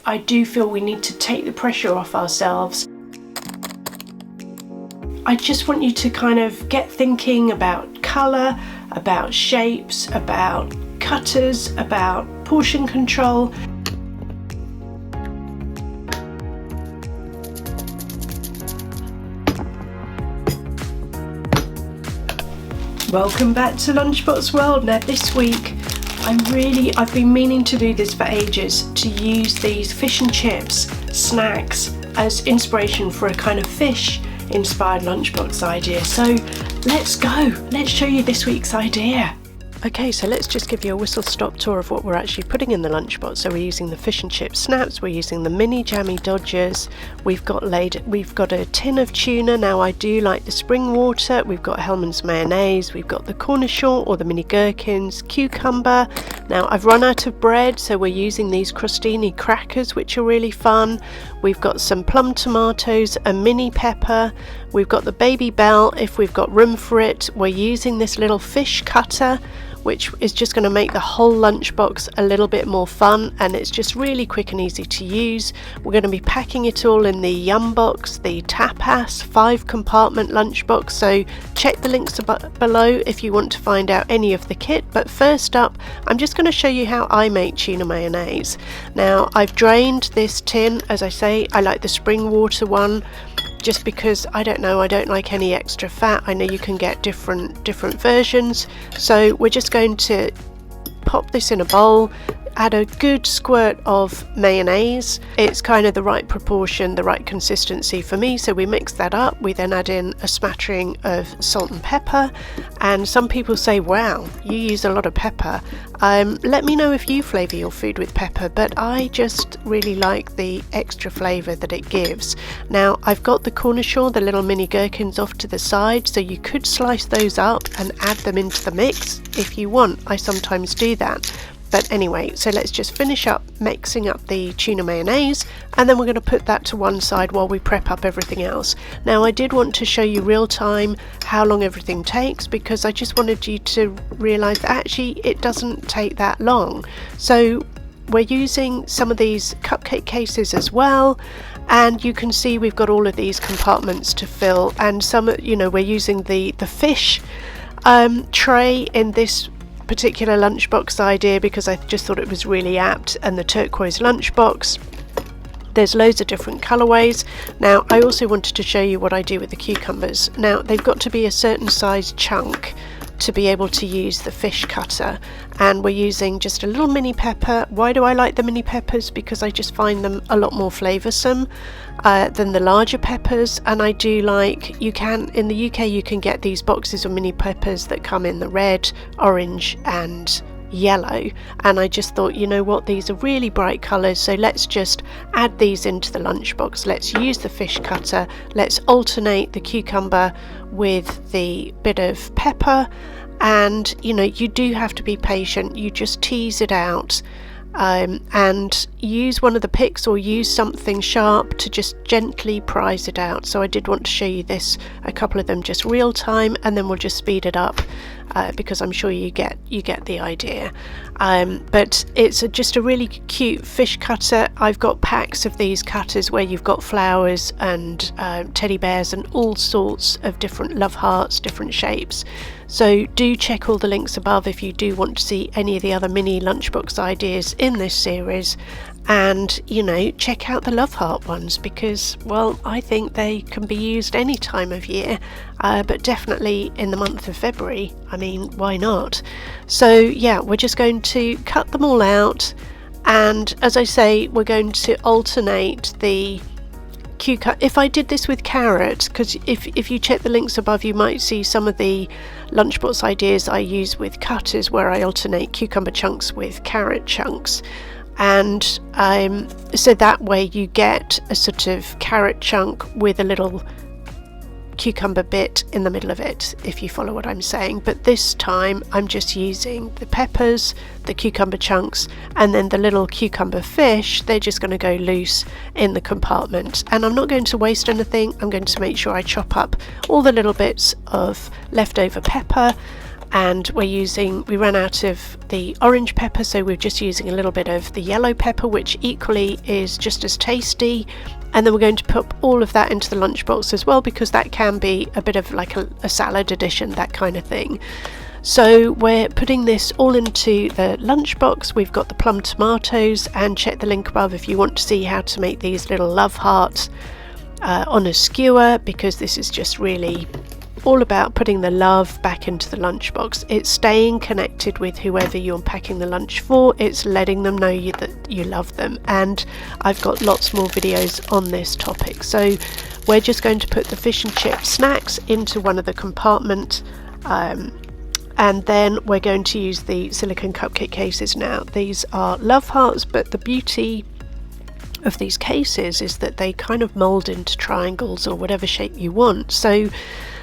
I do feel we need to take the pressure off ourselves. I just want you to kind of get thinking about colour, about shapes, about cutters, about portion control. Welcome back to Lunchbox World. Now this week I've been meaning to do this for ages, to use these fish and chips snacks as inspiration for a kind of fish inspired lunchbox idea. So let's go, let's show you this week's idea. Okay, so let's just give you a whistle-stop tour of what we're actually putting in the lunchbox. So we're using the fish and chip snaps, we're using the mini jammy dodgers, we've got a tin of tuna. Now I do like the spring water, we've got Hellmann's mayonnaise, we've got the cornichons or the mini gherkins, cucumber. Now I've run out of bread, so we're using these crostini crackers, which are really fun. We've got some plum tomatoes, a mini pepper, we've got the baby bell if we've got room for it. We're using this little fish cutter, which is just going to make the whole lunchbox a little bit more fun, and it's just really quick and easy to use. We're going to be packing it all in the yumbox, the tapas 5-compartment lunchbox, so check the links below if you want to find out any of the kit. But first up, I'm just going to show you how I make tuna mayonnaise. Now I've drained this tin. As I say, I like the spring water one, just because I don't like any extra fat. I know you can get different versions, so we're just going to pop this in a bowl, add a good squirt of mayonnaise. It's kind of the right proportion, the right consistency for me, so we mix that up. We then add in a smattering of salt and pepper, and some people say, wow, you use a lot of pepper. Let me know if you flavour your food with pepper, but I just really like the extra flavour that it gives. Now I've got the cornichons, the little mini gherkins, off to the side, so you could slice those up and add them into the mix if you want. I sometimes do that. But anyway, so let's just finish up mixing up the tuna mayonnaise, and then we're going to put that to one side while we prep up everything else. Now I did want to show you real time how long everything takes, because I just wanted you to realise that actually it doesn't take that long. So we're using some of these cupcake cases as well, and you can see we've got all of these compartments to fill, and some, we're using the fish tray in this particular lunchbox idea because I just thought it was really apt, and the turquoise lunchbox. There's loads of different colorways. Now I also wanted to show you what I do with the cucumbers. Now they've got to be a certain size chunk to be able to use the fish cutter, and we're using just a little mini pepper. Why do I like the mini peppers? Because I just find them a lot more flavoursome than the larger peppers, and I do like, in the UK you can get these boxes of mini peppers that come in the red, orange and yellow, and I just thought, you know what, these are really bright colours, so let's just add these into the lunchbox. Let's use the fish cutter, let's alternate the cucumber with the bit of pepper, and you do have to be patient. You just tease it out, and use one of the picks or use something sharp to just gently prise it out. So I did want to show you this, a couple of them just real time, and then we'll just speed it up because I'm sure you get the idea. But it's just a really cute fish cutter. I've got packs of these cutters where you've got flowers and teddy bears and all sorts of different love hearts, different shapes. So do check all the links above if you do want to see any of the other mini lunchbox ideas in this series, and check out the love heart ones, because, well, I think they can be used any time of year, but definitely in the month of February. I mean, why not? So yeah, we're just going to cut them all out, and as I say, we're going to alternate the cucumber. If I did this with carrot, because if you check the links above, you might see some of the lunchbox ideas I use with cutters where I alternate cucumber chunks with carrot chunks, and so that way you get a sort of carrot chunk with a little cucumber bit in the middle of it, if you follow what I'm saying. But this time I'm just using the peppers, the cucumber chunks, and then the little cucumber fish. They're just going to go loose in the compartment, and I'm not going to waste anything. I'm going to make sure I chop up all the little bits of leftover pepper, and we ran out of the orange pepper, so we're just using a little bit of the yellow pepper, which equally is just as tasty. And then we're going to put all of that into the lunchbox as well, because that can be a bit of like a salad addition, that kind of thing. So we're putting this all into the lunchbox. We've got the plum tomatoes, and check the link above if you want to see how to make these little love hearts on a skewer, because this is just really all about putting the love back into the lunchbox. It's staying connected with whoever you're packing the lunch for. It's letting them know that you love them, and I've got lots more videos on this topic. So we're just going to put the fish and chip snacks into one of the compartments, and then we're going to use the silicone cupcake cases now. These are love hearts, but the beauty of these cases is that they kind of mold into triangles or whatever shape you want. So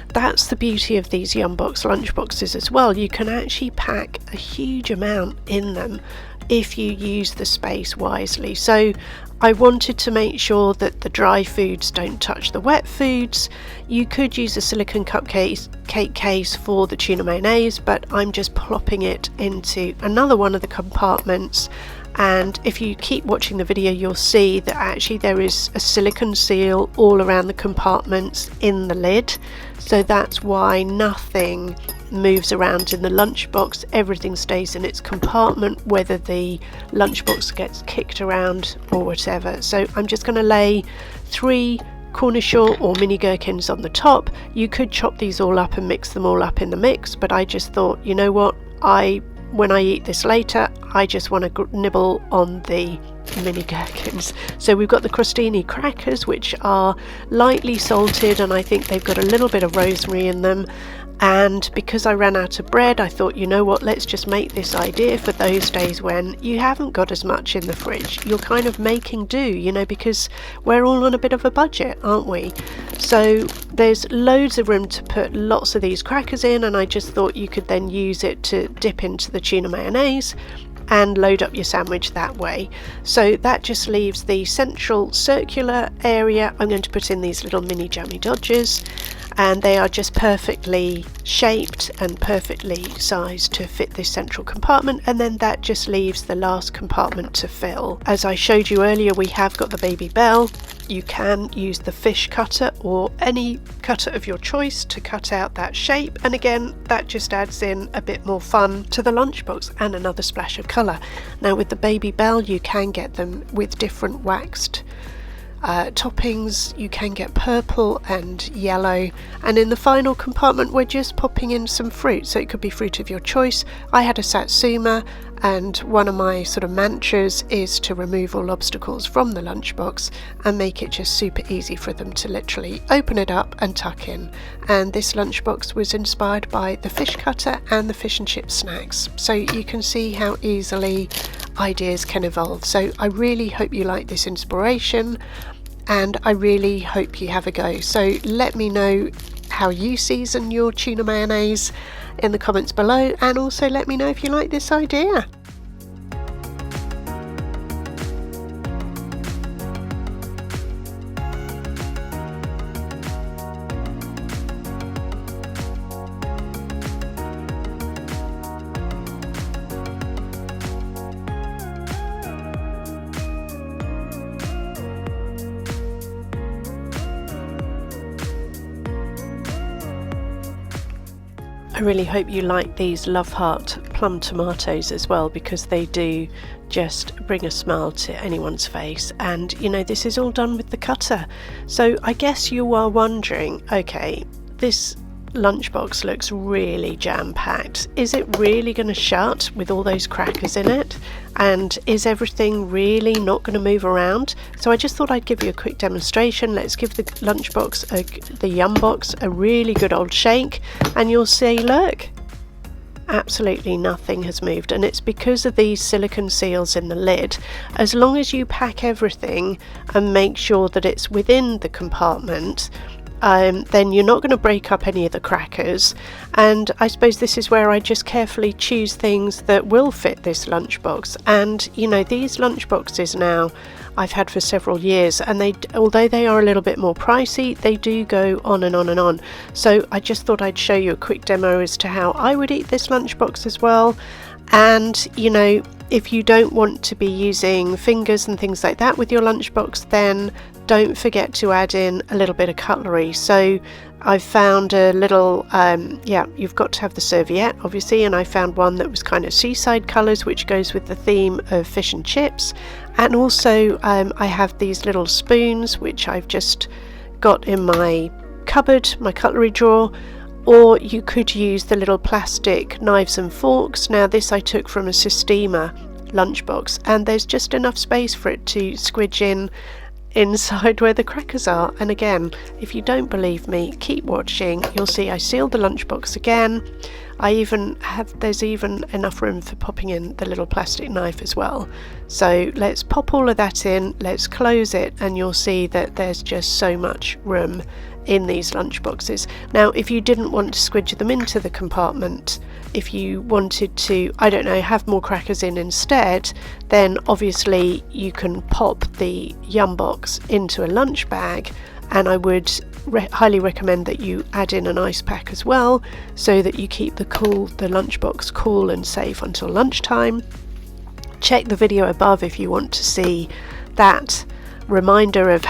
that's the beauty of these Yumbox lunchboxes as well. You can actually pack a huge amount in them if you use the space wisely. So I wanted to make sure that the dry foods don't touch the wet foods. You could use a silicone cupcake case for the tuna mayonnaise, but I'm just plopping it into another one of the compartments. And if you keep watching the video, you'll see that actually there is a silicone seal all around the compartments in the lid. So that's why nothing moves around in the lunchbox. Everything stays in its compartment, whether the lunchbox gets kicked around or whatever. So I'm just going to lay 3 cornichons or mini gherkins on the top. You could chop these all up and mix them all up in the mix, but I just thought, you know what, when I eat this later, I just want to nibble on the mini gherkins. So we've got the crostini crackers, which are lightly salted, and I think they've got a little bit of rosemary in them. And because I ran out of bread, I thought, you know what, let's just make this idea for those days when you haven't got as much in the fridge. You're kind of making do, you know, because we're all on a bit of a budget, aren't we? So there's loads of room to put lots of these crackers in, and I just thought you could then use it to dip into the tuna mayonnaise and load up your sandwich that way. So that just leaves the central circular area. I'm going to put in these little mini jammy dodgers, and they are just perfectly shaped and perfectly sized to fit this central compartment, and then that just leaves the last compartment to fill. As I showed you earlier, we have got the baby bell. You can use the fish cutter or any cutter of your choice to cut out that shape, and again that just adds in a bit more fun to the lunchbox and another splash of colour. Now with the baby bell, you can get them with different waxed toppings. You can get purple and yellow, and in the final compartment we're just popping in some fruit, so it could be fruit of your choice. I had a satsuma, and one of my sort of mantras is to remove all obstacles from the lunchbox and make it just super easy for them to literally open it up and tuck in. And this lunchbox was inspired by the fish cutter and the fish and chip snacks, so you can see how easily ideas can evolve. So I really hope you like this inspiration, and I really hope you have a go. So let me know how you season your tuna mayonnaise in the comments below, and also let me know if you like this idea. I really hope you like these love heart plum tomatoes as well, because they do just bring a smile to anyone's face. And you know, this is all done with the cutter. So I guess you are wondering, okay, this lunchbox looks really jam-packed. Is it really going to shut with all those crackers in it? And is everything really not going to move around? So I just thought I'd give you a quick demonstration. Let's give the lunchbox, the Yumbox, a really good old shake, and you'll see, look, absolutely nothing has moved, and it's because of these silicone seals in the lid. As long as you pack everything and make sure that it's within the compartment, then you're not going to break up any of the crackers. And I suppose this is where I just carefully choose things that will fit this lunchbox. And you know, these lunchboxes now I've had for several years, and although they are a little bit more pricey, they do go on and on and on. So I just thought I'd show you a quick demo as to how I would eat this lunchbox as well. And you know, if you don't want to be using fingers and things like that with your lunchbox, then don't forget to add in a little bit of cutlery. So I've found a little, you've got to have the serviette obviously, and I found one that was kind of seaside colours, which goes with the theme of fish and chips. And also I have these little spoons which I've just got in my cupboard, my cutlery drawer. Or you could use the little plastic knives and forks. Now this I took from a Systema lunchbox, and there's just enough space for it to squidge in inside where the crackers are. And again, if you don't believe me, keep watching. You'll see I sealed the lunchbox again. There's even enough room for popping in the little plastic knife as well. So let's pop all of that in, let's close it, and you'll see that there's just so much room in these lunchboxes. Now if you didn't want to squidge them into the compartment, if you wanted to, I don't know, have more crackers in instead, then obviously you can pop the yumbox into a lunch bag, and I would highly recommend that you add in an ice pack as well, so that you keep the lunchbox cool and safe until lunchtime. Check the video above if you want to see that reminder of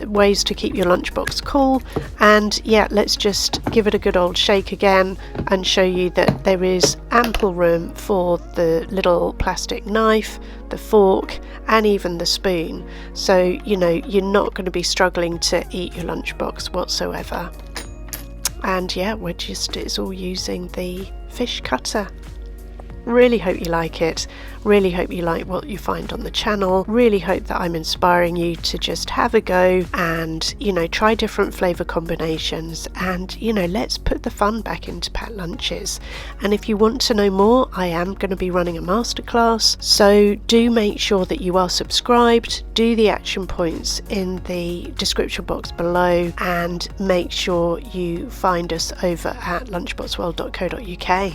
ways to keep your lunchbox cool. And yeah, let's just give it a good old shake again and show you that there is ample room for the little plastic knife, the fork, and even the spoon. So you know, you're not going to be struggling to eat your lunchbox whatsoever. And yeah, it's all using the fish cutter. Really hope you like it. Really hope you like what you find on the channel. Really hope that I'm inspiring you to just have a go and, you know, try different flavour combinations, and, you know, let's put the fun back into packed lunches. And if you want to know more, I am going to be running a masterclass, so do make sure that you are subscribed, do the action points in the description box below, and make sure you find us over at lunchboxworld.co.uk.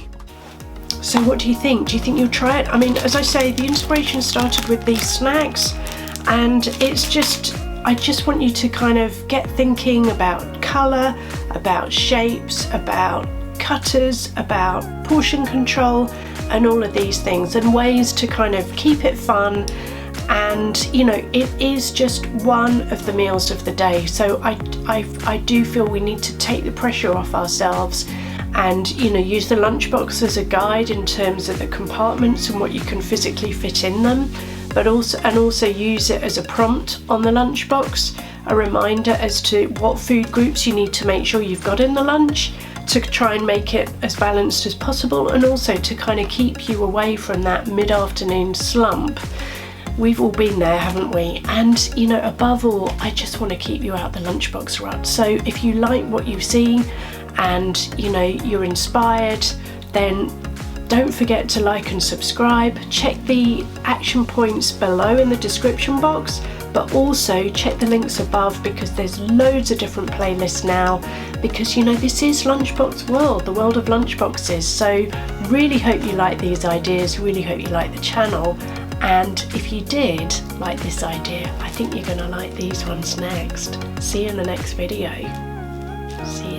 So what do you think? Do you think you'll try it? I mean, as I say, the inspiration started with these snacks, and I just want you to kind of get thinking about colour, about shapes, about cutters, about portion control, and all of these things, and ways to kind of keep it fun. And you know, it is just one of the meals of the day, so I do feel we need to take the pressure off ourselves and, you know, use the lunchbox as a guide in terms of the compartments and what you can physically fit in them, but also use it as a prompt on the lunchbox, a reminder as to what food groups you need to make sure you've got in the lunch to try and make it as balanced as possible, and also to kind of keep you away from that mid-afternoon slump. We've all been there, haven't we? And you know, above all, I just want to keep you out the lunchbox rut. So if you like what you see and you know you're inspired, then don't forget to like and subscribe. Check the action points below in the description box, but also check the links above, because there's loads of different playlists now, because you know, this is Lunchbox World, the world of lunchboxes. So really hope you like these ideas, really hope you like the channel. And if you did like this idea, I think you're going to like these ones next. See you in the next video. See you.